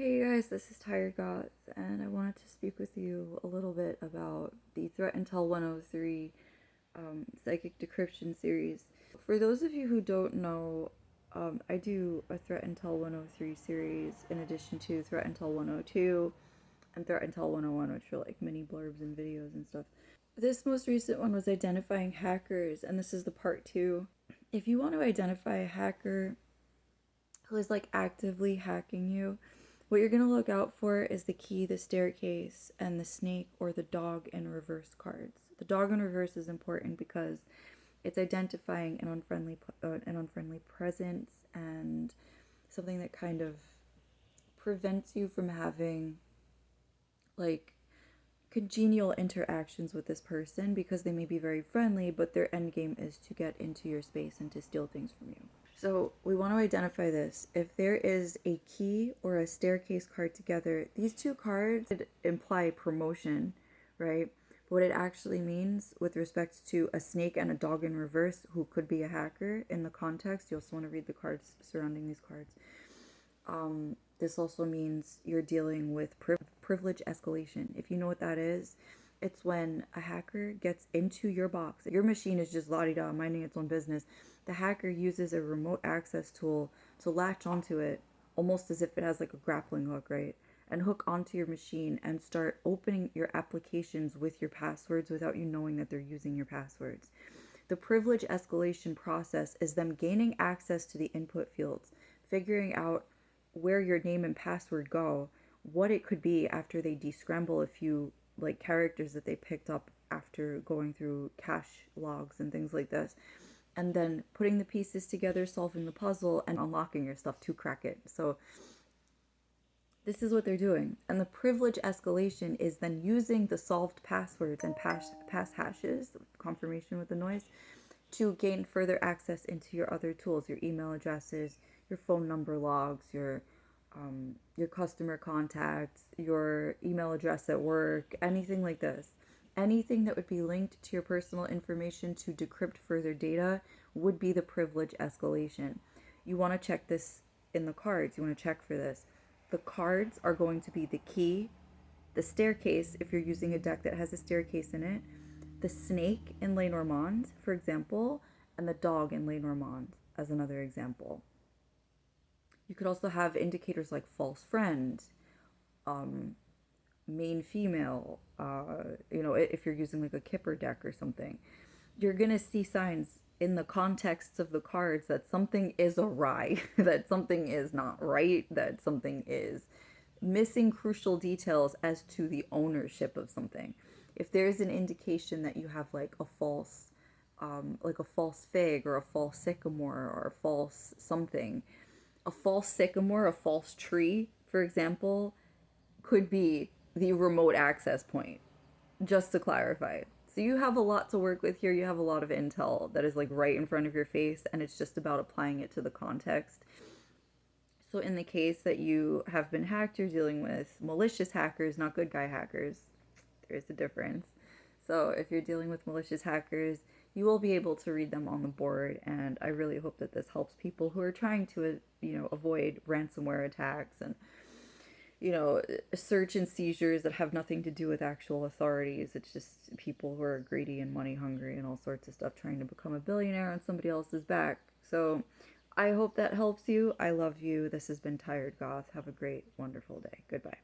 Hey guys, this is Tired Goth, and I wanted to speak with you a little bit about the Threat Intel 103 Psychic Decryption series. For those of you who don't know, I do a Threat Intel 103 series in addition to Threat Intel 102 and Threat Intel 101, which are like mini blurbs and videos and stuff. This most recent one was identifying hackers, and this is the part 2. If you want to identify a hacker who is like actively hacking you, what you're going to look out for is the key, the staircase, and the snake or the dog in reverse cards. The dog in reverse is important because it's identifying an unfriendly presence and something that kind of prevents you from having like congenial interactions with this person because they may be very friendly, but their end game is to get into your space and to steal things from you. So we want to identify this. If there is a key or a staircase card together, these two cards imply promotion, right? But what it actually means with respect to a snake and a dog in reverse who could be a hacker in the context, you also want to read the cards surrounding these cards. This also means you're dealing with privilege escalation. If you know what that is, it's when a hacker gets into your box. Your machine is just la-di-da, minding its own business. The hacker uses a remote access tool to latch onto it, almost as if it has like a grappling hook, right? And hook onto your machine and start opening your applications with your passwords without you knowing that they're using your passwords. The privilege escalation process is them gaining access to the input fields, figuring out where your name and password go, what it could be after they descramble a few like characters that they picked up after going through cache logs and things like this, and then putting the pieces together, solving the puzzle, and unlocking your stuff to crack it. So this is what they're doing. And the privilege escalation is then using the solved passwords and pass hashes, confirmation with the noise, to gain further access into your other tools, your email addresses, your phone number logs, your customer contacts, your email address at work, anything like this. Anything that would be linked to your personal information to decrypt further data would be the privilege escalation. You want to check this in the cards. You want to check for this. The cards are going to be the key, the staircase, if you're using a deck that has a staircase in it, the snake in Lenormand, for example, and the dog in Lenormand as another example. You could also have indicators like false friend, main female, if you're using like a Kipper deck or something. You're going to see signs in the contexts of the cards that something is awry, that something is not right, that something is missing crucial details as to the ownership of something. If there's an indication that you have like a false fig or a false sycamore or a false something, a false sycamore, a false tree, for example, could be the remote access point, just to clarify. So you have a lot to work with here. You have a lot of intel that is like right in front of your face, and it's just about applying it to the context. So in the case that you have been hacked, you're dealing with malicious hackers, not good guy hackers. There's a difference. So if you're dealing with malicious hackers, you will be able to read them on the board, and I really hope that this helps people who are trying to, avoid ransomware attacks and, search and seizures that have nothing to do with actual authorities. It's just people who are greedy and money hungry and all sorts of stuff trying to become a billionaire on somebody else's back. So I hope that helps you. I love you. This has been Tired Goth. Have a great, wonderful day. Goodbye.